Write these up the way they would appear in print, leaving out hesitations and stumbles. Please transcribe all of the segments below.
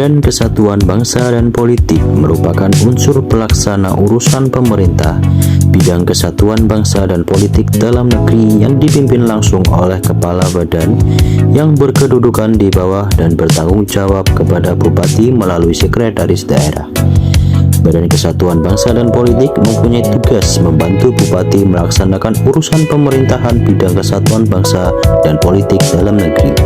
Badan Kesatuan Bangsa dan Politik merupakan unsur pelaksana urusan pemerintah bidang kesatuan bangsa dan politik dalam negeri yang dipimpin langsung oleh kepala badan yang berkedudukan di bawah dan bertanggung jawab kepada Bupati melalui Sekretaris Daerah. Badan Kesatuan Bangsa dan Politik mempunyai tugas membantu Bupati melaksanakan urusan pemerintahan bidang kesatuan bangsa dan politik dalam negeri.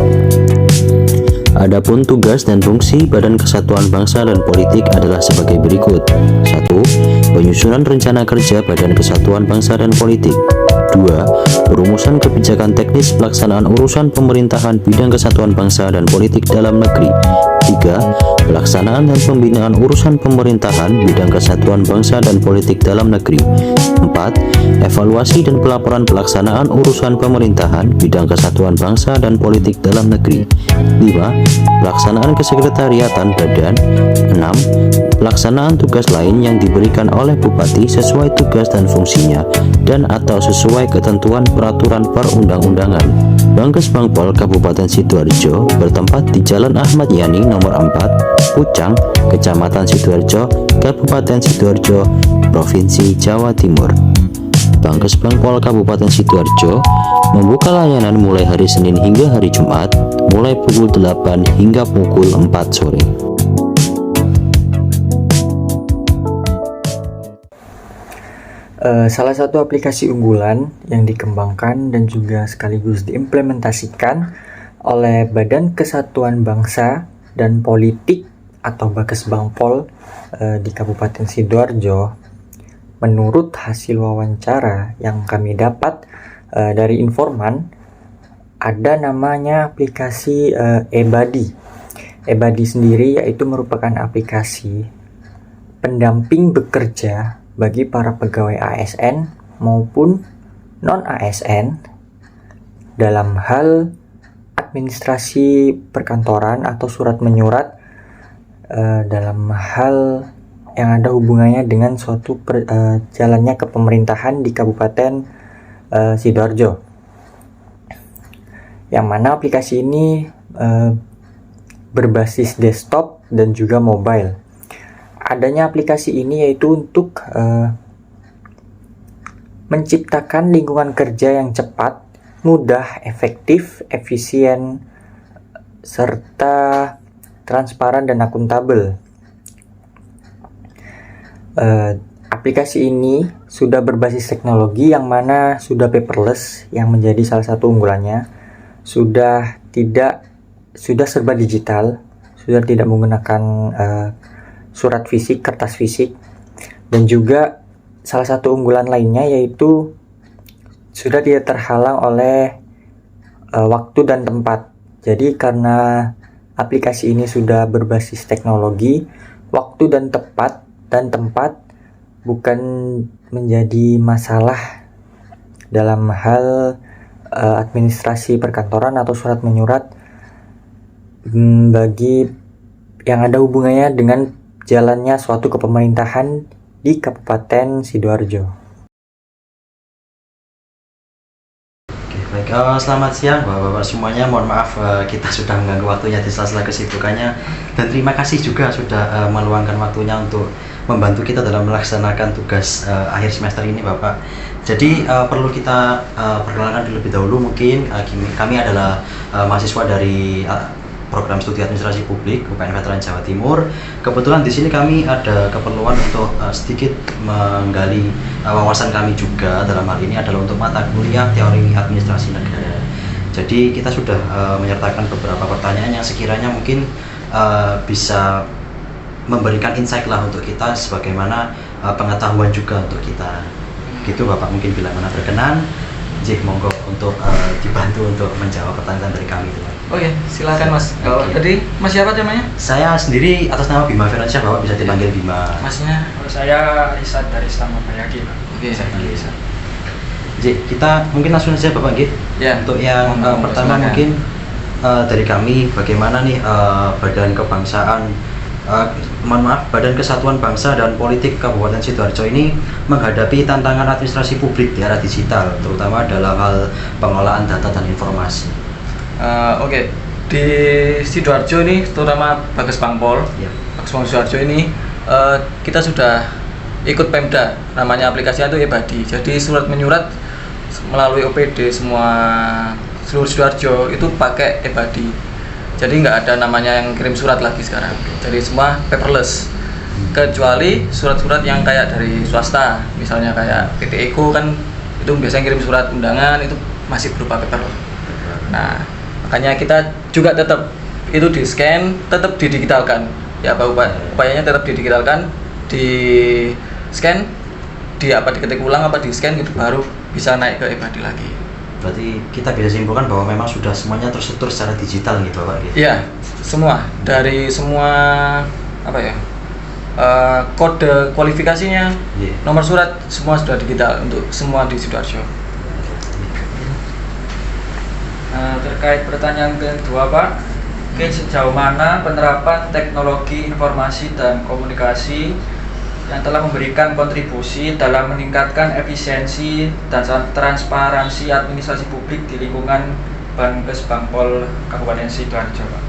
Adapun tugas dan fungsi Badan Kesatuan Bangsa dan Politik adalah sebagai berikut. 1. Penyusunan rencana kerja Badan Kesatuan Bangsa dan Politik. 2. Perumusan kebijakan teknis pelaksanaan urusan pemerintahan bidang kesatuan bangsa dan politik dalam negeri. 3. Pelaksanaan dan pembinaan urusan pemerintahan bidang kesatuan bangsa dan politik dalam negeri. 4. Evaluasi dan pelaporan pelaksanaan urusan pemerintahan bidang kesatuan bangsa dan politik dalam negeri. 5. Pelaksanaan kesekretariatan badan. 6. Pelaksanaan tugas lain yang diberikan oleh Bupati sesuai tugas dan fungsinya dan atau sesuai ketentuan peraturan perundang-undangan. Bangkes Bangpol Kabupaten Sidoarjo bertempat di Jalan Ahmad Yani nomor 4, Pucang, Kecamatan Sidoarjo, Kabupaten Sidoarjo, Provinsi Jawa Timur. Bangkes Bangpol Kabupaten Sidoarjo membuka layanan mulai hari Senin hingga hari Jumat, mulai pukul 8 hingga pukul 4 sore. Salah satu aplikasi unggulan yang dikembangkan dan juga sekaligus diimplementasikan oleh Badan Kesatuan Bangsa dan Politik atau Bangkes Bangpol di Kabupaten Sidoarjo. Menurut hasil wawancara yang kami dapat dari informan, ada namanya aplikasi eBuddy. eBuddy sendiri yaitu merupakan aplikasi pendamping bekerja bagi para pegawai ASN maupun non-ASN dalam hal administrasi perkantoran atau surat menyurat dalam hal yang ada hubungannya dengan suatu jalannya kepemerintahan di Kabupaten Sidoarjo. Yang mana aplikasi ini berbasis desktop dan juga mobile. Adanya aplikasi ini yaitu untuk menciptakan lingkungan kerja yang cepat, mudah, efektif, efisien, serta transparan dan akuntabel. Aplikasi ini sudah berbasis teknologi yang mana sudah paperless yang menjadi salah satu unggulannya. Sudah serba digital, sudah tidak menggunakan surat fisik, kertas fisik, dan juga salah satu unggulan lainnya yaitu sudah tidak terhalang oleh waktu dan tempat. Jadi karena aplikasi ini sudah berbasis teknologi, waktu dan tempat bukan menjadi masalah dalam hal administrasi perkantoran atau surat menyurat bagi yang ada hubungannya dengan jalannya suatu kepemerintahan di Kabupaten Sidoarjo. Baik, selamat siang Bapak-Bapak semuanya. Mohon maaf kita sudah mengganggu waktunya di sela-sela kesibukannya, dan terima kasih juga sudah meluangkan waktunya untuk membantu kita dalam melaksanakan tugas akhir semester ini, Bapak. Jadi perlu kita perkenalkan terlebih dahulu. Mungkin kami adalah mahasiswa dari Program Studi Administrasi Publik UPN Veteran Jawa Timur. Kebetulan di sini kami ada keperluan untuk sedikit menggali wawasan kami juga. Dalam hal ini adalah untuk mata kuliah Teori Administrasi Negara. Jadi kita sudah menyertakan beberapa pertanyaan yang sekiranya mungkin bisa memberikan insight lah untuk kita, sebagaimana pengetahuan juga untuk kita. Gitu Bapak, mungkin bila mana berkenan, monggo untuk dibantu untuk menjawab pertanyaan dari kami. Oke, silakan Mas. Kalau tadi Mas siapa namanya? Saya sendiri atas nama Bima Firmansyah, Bapak bisa dipanggil Bima. Masnya? Saya Isad dari Istana Bayaki. Oke, saya panggil Isad. Kita mungkin langsung saja Bapak Git. Ya. Untuk yang pertama mungkin dari kami, bagaimana nih Badan Kebangsaan Badan Kesatuan Bangsa dan Politik Kabupaten Sidoarjo ini menghadapi tantangan administrasi publik di era digital, terutama dalam hal pengolahan data dan informasi. Oke. di Sidoarjo ini, terutama Bagas Bangpol, Ya. Bagas Bangpol Sidoarjo ini, kita sudah ikut Pemda, namanya aplikasinya itu Ebadi. Jadi surat menyurat melalui OPD semua seluruh Sidoarjo itu pakai Ebadi. Jadi nggak ada namanya yang kirim surat lagi sekarang. Jadi semua paperless. Kecuali surat-surat yang kayak dari swasta, misalnya kayak PT Eko kan itu biasanya kirim surat undangan itu masih berupa paper. Nah, makanya kita juga tetap itu di scan, tetap didigitalkan. Ya, upayanya tetap didigitalkan, di scan, diketik ulang apa di scan gitu baru bisa naik ke Ebadi lagi. Berarti kita bisa simpulkan bahwa memang sudah semuanya terstruktur secara digital gitu Pak. Iya, semua dari semua apa ya? Kode kualifikasinya, nomor surat semua sudah digital untuk semua di Sidoarjo. Terkait pertanyaan kedua Pak, sejauh mana penerapan teknologi informasi dan komunikasi yang telah memberikan kontribusi dalam meningkatkan efisiensi dan transparansi administrasi publik di lingkungan Bankes Bangpol Kabupaten Sidoarjo Pak?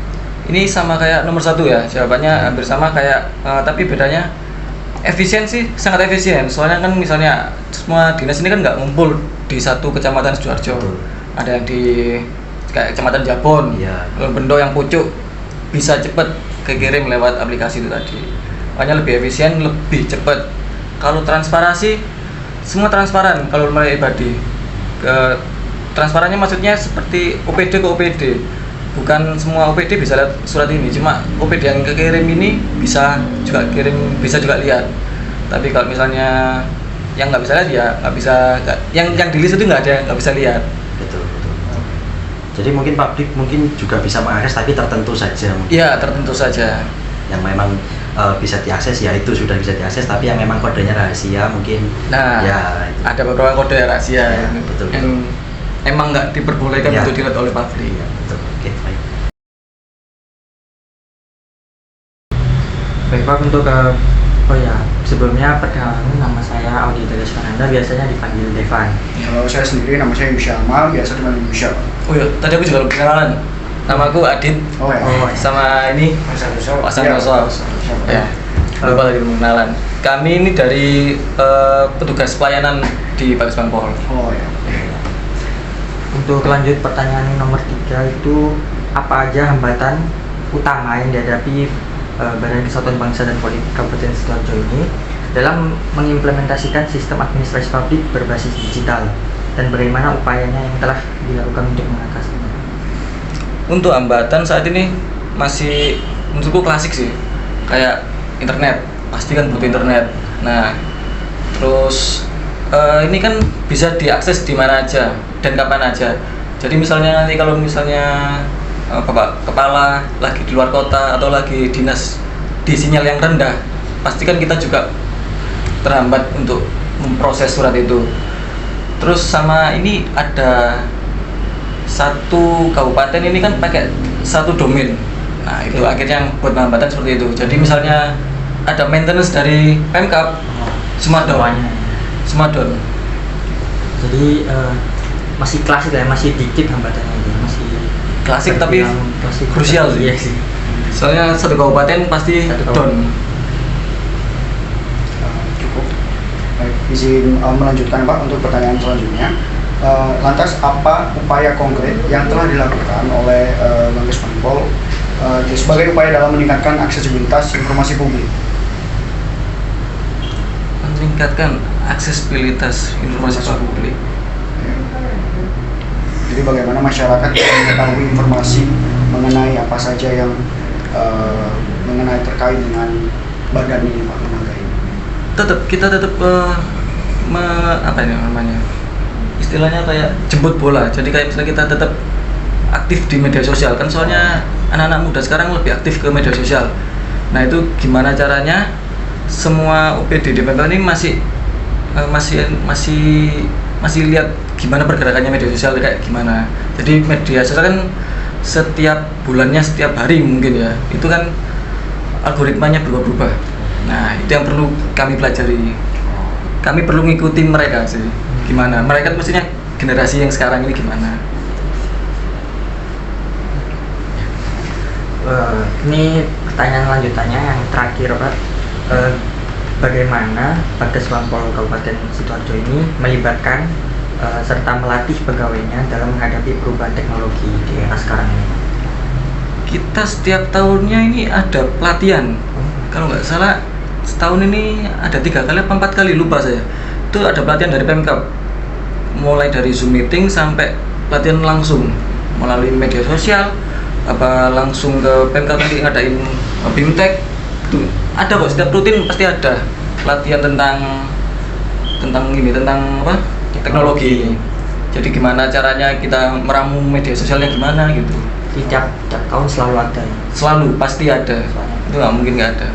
Ini sama kayak nomor 1 ya, jawabannya hampir sama kayak, tapi bedanya efisiensi sangat efisien. Soalnya kan misalnya semua dinas ini kan nggak ngumpul di satu kecamatan Sidoarjo. Betul. Ada yang di kayak kecamatan Jabon, Iya. Bendo yang pucuk bisa cepet kekirim lewat aplikasi itu tadi. Makanya lebih efisien, lebih cepat. Kalau transparansi, semua transparan kalau mulai Ebadi. Transparannya maksudnya seperti OPD ke OPD. Bukan semua OPD bisa lihat surat ini, cuma OPD yang kekirim ini bisa juga lihat. Tapi kalau misalnya yang nggak bisa lihat ya nggak bisa, yang di list itu nggak ada, nggak bisa lihat. Betul. Jadi mungkin publik mungkin juga bisa mengakses tapi tertentu saja. Iya, tertentu saja. Yang memang bisa diakses ya itu sudah bisa diakses, tapi yang memang kodenya rahasia mungkin. Nah, ya, ada beberapa kode rahasia Ya, betul. yang emang nggak diperbolehkan Ya. untuk dilihat oleh publik. Ya, betul. Oke, baik. Baik Pak, untuk sebelumnya perkenalkan nama saya Audi Tegas Fernanda, biasanya dipanggil Devan. Kalau saya sendiri nama saya Yusya Amal, biasa dipanggil Yusya. Oh iya, tadi aku juga belum kenalan. Namaku Adit, Oh ya. sama ini Pak Santoso. Ya, lupa tadi kenalan. Kami ini dari petugas pelayanan di Bagas Bangpol. Oh ya. Untuk lanjut pertanyaan nomor 3 itu, apa aja hambatan utama yang dihadapi Badan Kesatuan Bangsa dan Politik Kabupaten Sidoarjo ini dalam mengimplementasikan sistem administrasi publik berbasis digital, dan bagaimana upayanya yang telah dilakukan untuk mengatasinya? Untuk hambatan saat ini masih menurutku klasik sih, kayak internet, pasti kan butuh internet. Nah, terus ini kan bisa diakses di mana aja dan kapan aja. Jadi misalnya nanti kalau misalnya Bapak Kepala lagi di luar kota atau lagi dinas di sinyal yang rendah, pasti kan kita juga terhambat untuk memproses surat itu. Terus sama ini ada satu kabupaten ini kan pakai satu domain. Nah, itu akhirnya buat hambatan seperti itu. Jadi misalnya ada maintenance dari Pemkab, semua down. Jadi masih klasik ya, masih dikit hambatannya itu, masih Klasik tapi klasik, krusial sih. Iya sih. Soalnya satu kabupaten pasti down. Cukup. Baik, izin melanjutkan Pak untuk pertanyaan selanjutnya. Lantas apa upaya konkret yang telah dilakukan oleh Bankes Bangpol sebagai upaya dalam meningkatkan aksesibilitas informasi publik? Meningkatkan aksesibilitas informasi publik. Jadi bagaimana masyarakat bisa mengetahui informasi mengenai apa saja yang mengenai terkait dengan badan ini Pak, lembaga ini? Kita tetap apa ini namanya? Istilahnya kayak jemput bola. Jadi kayak misalnya kita tetap aktif di media sosial kan, soalnya anak-anak muda sekarang lebih aktif ke media sosial. Nah, itu gimana caranya semua OPD di Bangpol ini masih lihat gimana pergerakannya media sosial kayak gimana. Jadi media sosial kan setiap bulannya, setiap hari mungkin ya, itu kan algoritmanya berubah-ubah. Nah, itu yang perlu kami pelajari. Kami perlu ngikutin mereka sih, gimana mereka maksudnya generasi yang sekarang ini gimana. Ini pertanyaan lanjutannya yang terakhir Pak. Bagaimana Bagas Bampol Kabupaten Sidoarjo ini melibatkan serta melatih pegawainya dalam menghadapi perubahan teknologi di era sekarang ini? Kita setiap tahunnya ini ada pelatihan. Kalau nggak salah setahun ini ada 3 kali apa 4 kali, lupa saya. Itu ada pelatihan dari Pemkab, mulai dari Zoom meeting sampai pelatihan langsung melalui media sosial, apa langsung ke Pemkab nanti ngadain BIMTEK. Tuh ada kok, setiap rutin pasti ada pelatihan tentang apa teknologi. Jadi gimana caranya kita meramu media sosialnya gimana gitu. Di tiap tahun selalu ada ya? Selalu pasti ada, itu nggak mungkin nggak ada.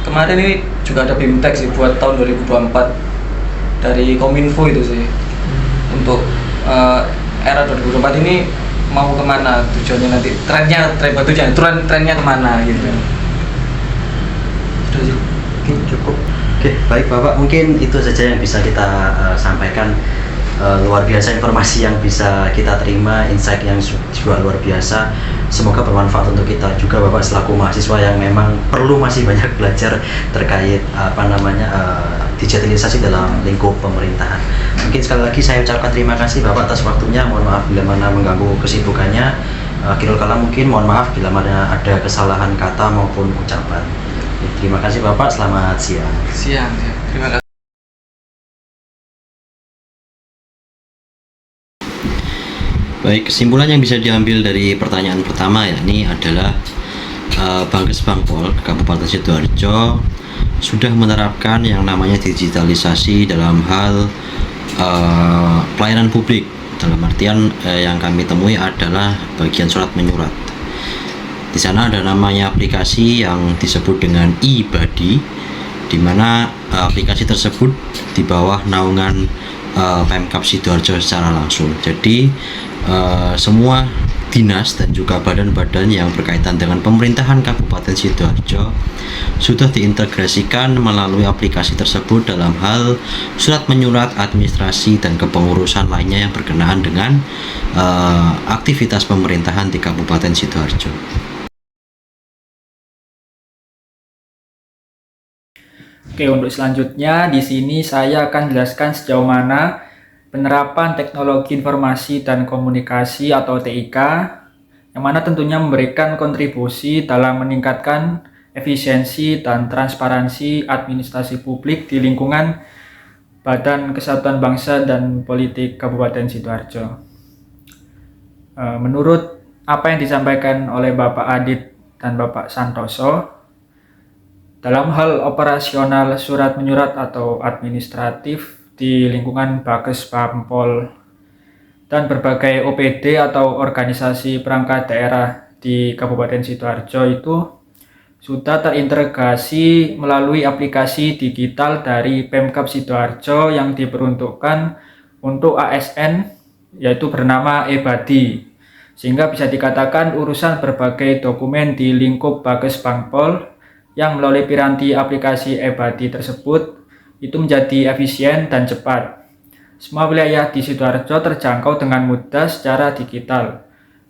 Kemarin ini juga ada BIMTEK sih buat tahun 2024 dari Kominfo itu sih. Untuk era 2024 ini mau kemana tujuannya, nanti trennya kemana gitu. Sudah sih. Oke, cukup. Oke, baik Bapak, mungkin itu saja yang bisa kita sampaikan. Luar biasa informasi yang bisa kita terima, insight yang juga luar biasa. Semoga bermanfaat untuk kita juga Bapak selaku mahasiswa yang memang perlu masih banyak belajar terkait digitalisasi dalam lingkup pemerintahan. Mungkin sekali lagi saya ucapkan terima kasih Bapak atas waktunya. Mohon maaf bila mana mengganggu kesibukannya. Akhirul kalam mungkin mohon maaf bila mana ada kesalahan kata maupun ucapan. Terima kasih Bapak, selamat siang. Siang ya. Terima kasih. Baik, kesimpulan yang bisa diambil dari pertanyaan pertama yakni adalah Bagas Bampol Kabupaten Sidoarjo sudah menerapkan yang namanya digitalisasi dalam hal pelayanan publik. Dalam artian yang kami temui adalah bagian surat menyurat. Di sana ada namanya aplikasi yang disebut dengan e-Badi, di mana aplikasi tersebut di bawah naungan Pemkab Sidoarjo secara langsung. Jadi semua dinas dan juga badan-badan yang berkaitan dengan pemerintahan Kabupaten Sidoarjo sudah diintegrasikan melalui aplikasi tersebut dalam hal surat menyurat, administrasi, dan kepengurusan lainnya yang berkenaan dengan aktivitas pemerintahan di Kabupaten Sidoarjo. Oke, untuk selanjutnya di sini saya akan jelaskan sejauh mana penerapan teknologi informasi dan komunikasi atau TIK yang mana tentunya memberikan kontribusi dalam meningkatkan efisiensi dan transparansi administrasi publik di lingkungan Badan Kesatuan Bangsa dan Politik Kabupaten Sidoarjo. Menurut apa yang disampaikan oleh Bapak Adit dan Bapak Santoso, dalam hal operasional surat menyurat atau administratif di lingkungan Bagas Bampol dan berbagai OPD atau organisasi perangkat daerah di Kabupaten Sidoarjo itu sudah terintegrasi melalui aplikasi digital dari Pemkab Sidoarjo yang diperuntukkan untuk ASN, yaitu bernama e-Badi, sehingga bisa dikatakan urusan berbagai dokumen di lingkup Bagas Bampol yang melalui piranti aplikasi e-Badi tersebut itu menjadi efisien dan cepat. Semua wilayah di Sidoarjo terjangkau dengan mudah secara digital.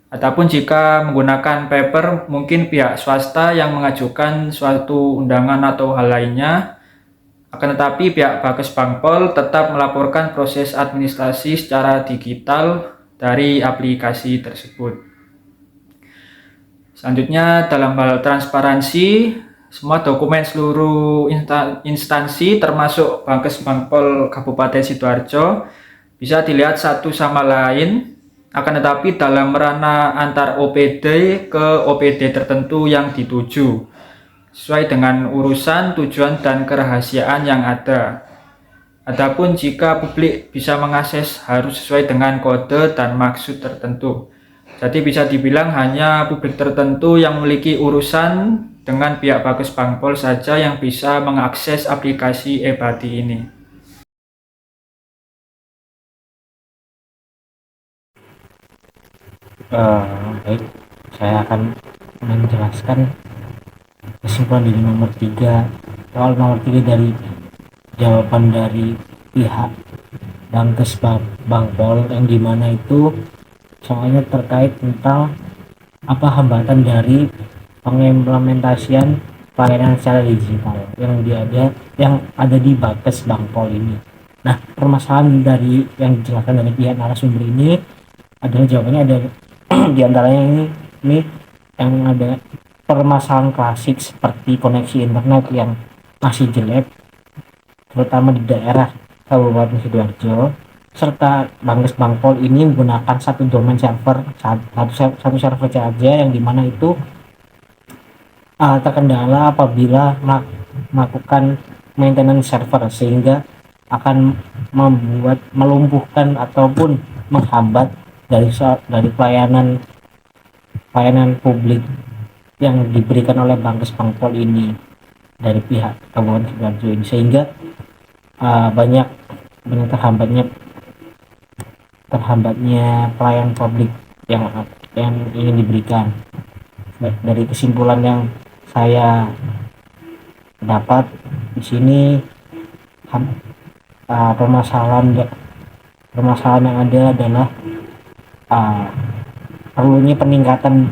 Adapun jika menggunakan paper, mungkin pihak swasta yang mengajukan suatu undangan atau hal lainnya, akan tetapi pihak Bagas Bampol tetap melaporkan proses administrasi secara digital dari aplikasi tersebut. Selanjutnya, dalam hal transparansi, semua dokumen seluruh instansi termasuk Bagas Bampol Kabupaten Sidoarjo bisa dilihat satu sama lain, akan tetapi dalam ranah antar OPD ke OPD tertentu yang dituju sesuai dengan urusan, tujuan, dan kerahasiaan yang ada. Adapun jika publik bisa mengakses harus sesuai dengan kode dan maksud tertentu. Jadi bisa dibilang hanya publik tertentu yang memiliki urusan dengan pihak Bagas Bampol saja yang bisa mengakses aplikasi e-Badi ini. Baik, saya akan menjelaskan kesimpulan di nomor 3, soal nomor 3 dari jawaban dari pihak Bagas Bampol, yang dimana itu soalnya terkait tentang apa hambatan dari pengimplementasian pelayanan secara digital yang ada di Bankes Bangpol ini. Nah, permasalahan dari yang dijelaskan dari pihak narasumber ini adalah jawabannya ada di antaranya ini yang ada permasalahan klasik seperti koneksi internet yang masih jelek, terutama di daerah Kabupaten Sidoarjo, serta Bankes Bangpol ini menggunakan satu domain server, satu server saja, yang dimana itu terkendala apabila melakukan maintenance server, sehingga akan melumpuhkan ataupun menghambat dari pelayanan publik yang diberikan oleh Bankes Bangpol ini dari pihak Kabupaten Sidoarjo ini, sehingga banyak terhambatnya pelayanan publik yang ingin diberikan. Dari kesimpulan yang saya dapat di sini, permasalahan yang ada adalah perlunya peningkatan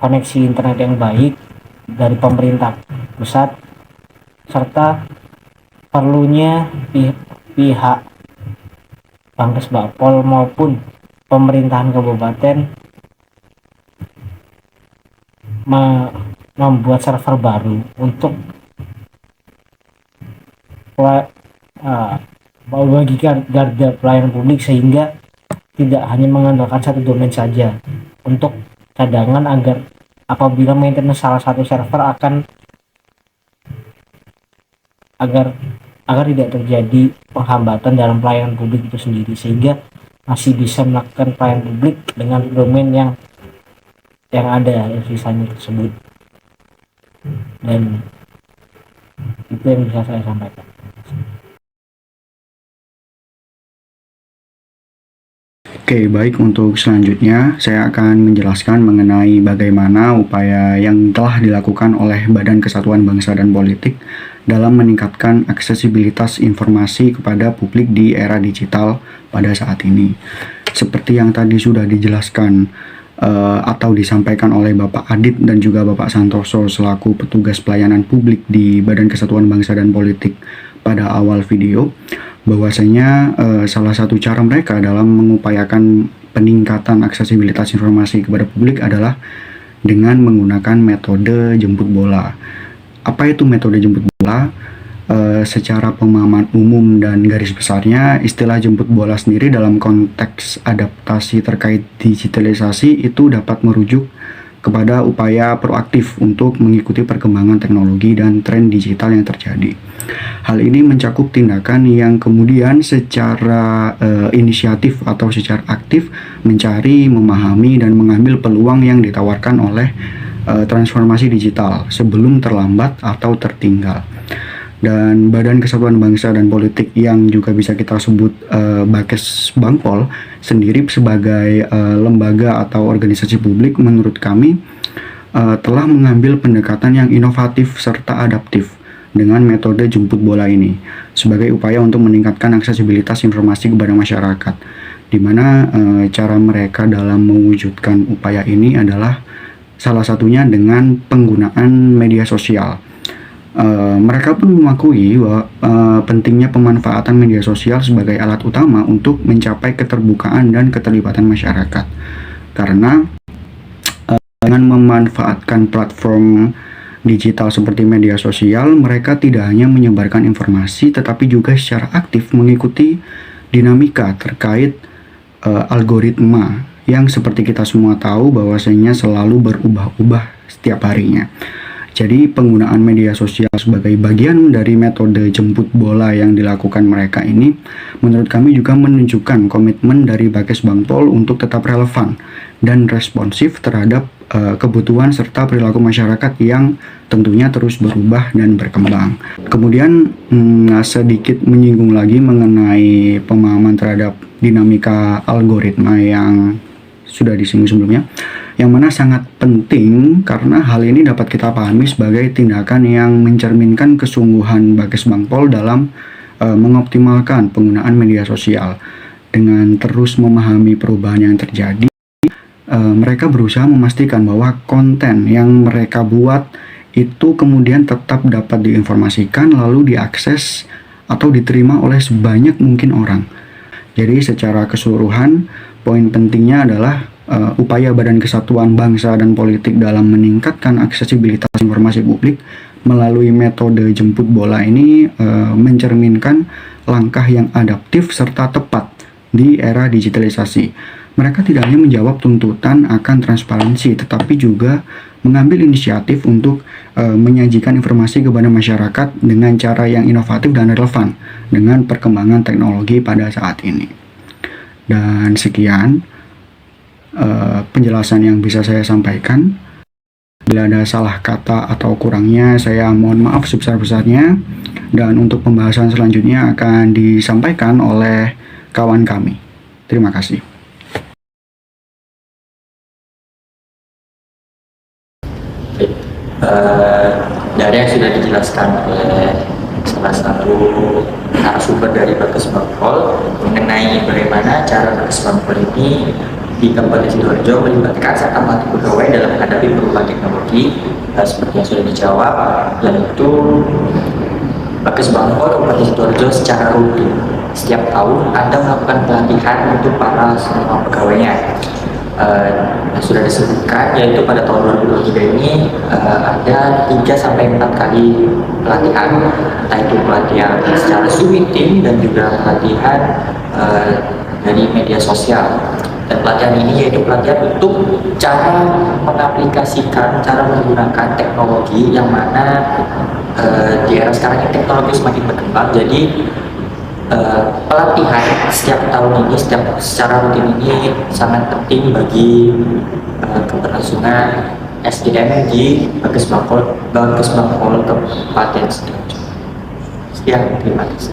koneksi internet yang baik dari pemerintah pusat, serta perlunya pihak Bankes Bangpol maupun pemerintahan kabupaten membuat server baru untuk bagi garda pelayanan publik, sehingga tidak hanya mengandalkan satu domain saja untuk cadangan, agar apabila maintenance salah satu server agar tidak terjadi penghambatan dalam pelayanan publik itu sendiri, sehingga masih bisa melakukan pelayanan publik dengan domain yang ada sisanya tersebut. Dan itu yang bisa saya sampaikan. Oke, baik, untuk selanjutnya saya akan menjelaskan mengenai bagaimana upaya yang telah dilakukan oleh Badan Kesatuan Bangsa dan Politik dalam meningkatkan aksesibilitas informasi kepada publik di era digital pada saat ini. Seperti yang tadi sudah dijelaskan atau disampaikan oleh Bapak Adit dan juga Bapak Santoso selaku petugas pelayanan publik di Badan Kesatuan Bangsa dan Politik pada awal video, bahwasanya salah satu cara mereka dalam mengupayakan peningkatan aksesibilitas informasi kepada publik adalah dengan menggunakan metode jemput bola. Apa itu metode jemput bola? Secara pemahaman umum dan garis besarnya, istilah jemput bola sendiri dalam konteks adaptasi terkait digitalisasi itu dapat merujuk kepada upaya proaktif untuk mengikuti perkembangan teknologi dan tren digital yang terjadi. Hal ini mencakup tindakan yang kemudian secara inisiatif atau secara aktif mencari, memahami, dan mengambil peluang yang ditawarkan oleh transformasi digital sebelum terlambat atau tertinggal. Dan Badan Kesatuan Bangsa dan Politik yang juga bisa kita sebut Bankes Bangpol sendiri sebagai lembaga atau organisasi publik, menurut kami telah mengambil pendekatan yang inovatif serta adaptif dengan metode jemput bola ini sebagai upaya untuk meningkatkan aksesibilitas informasi kepada masyarakat, di mana cara mereka dalam mewujudkan upaya ini adalah salah satunya dengan penggunaan media sosial. Mereka pun mengakui bahwa pentingnya pemanfaatan media sosial sebagai alat utama untuk mencapai keterbukaan dan keterlibatan masyarakat, karena dengan memanfaatkan platform digital seperti media sosial, mereka tidak hanya menyebarkan informasi tetapi juga secara aktif mengikuti dinamika terkait algoritma yang seperti kita semua tahu bahwasanya selalu berubah-ubah setiap harinya. Jadi penggunaan media sosial sebagai bagian dari metode jemput bola yang dilakukan mereka ini menurut kami juga menunjukkan komitmen dari Bankes Bangpol untuk tetap relevan dan responsif terhadap kebutuhan serta perilaku masyarakat yang tentunya terus berubah dan berkembang. Kemudian sedikit menyinggung lagi mengenai pemahaman terhadap dinamika algoritma yang sudah disinggung sebelumnya, yang mana sangat penting karena hal ini dapat kita pahami sebagai tindakan yang mencerminkan kesungguhan Bankes Bangpol dalam mengoptimalkan penggunaan media sosial. Dengan terus memahami perubahan yang terjadi, mereka berusaha memastikan bahwa konten yang mereka buat itu kemudian tetap dapat diinformasikan lalu diakses atau diterima oleh sebanyak mungkin orang. Jadi secara keseluruhan, poin pentingnya adalah upaya Badan Kesatuan Bangsa dan Politik dalam meningkatkan aksesibilitas informasi publik melalui metode jemput bola ini mencerminkan langkah yang adaptif serta tepat di era digitalisasi. Mereka tidak hanya menjawab tuntutan akan transparansi, tetapi juga mengambil inisiatif untuk menyajikan informasi kepada masyarakat dengan cara yang inovatif dan relevan dengan perkembangan teknologi pada saat ini. Dan sekian penjelasan yang bisa saya sampaikan. Bila ada salah kata atau kurangnya, saya mohon maaf sebesar-besarnya. Dan untuk pembahasan selanjutnya akan disampaikan oleh kawan kami. Terima kasih. Dari yang sudah dijelaskan oleh salah satu narasumber dari Bagus Bangpol mengenai bagaimana cara Bagus Bangpol ini di Kabupaten Sidoarjo melibatkan serta melatih pegawai dalam menghadapi perubahan teknologi seperti yang sudah dijawab, yaitu Bagus Bangpol Kabupaten Sidoarjo secara rutin setiap tahun ada melakukan pelatihan untuk para semua pegawainya. Sudah disebutkan yaitu pada tahun 2023 ini ada 3-4 kali pelatihan, entah itu pelatihan secara Zoom meeting dan juga pelatihan dari media sosial. Dan pelatihan ini yaitu pelatihan untuk cara mengaplikasikan, cara menggunakan teknologi yang mana di era sekarang ini teknologi semakin berkembang. Jadi pelatihan setiap tahun ini, secara rutin ini sangat penting bagi keberlangsungan SDM di Bagus Bangpol Kabupaten Sidoarjo. Sekian, terima kasih.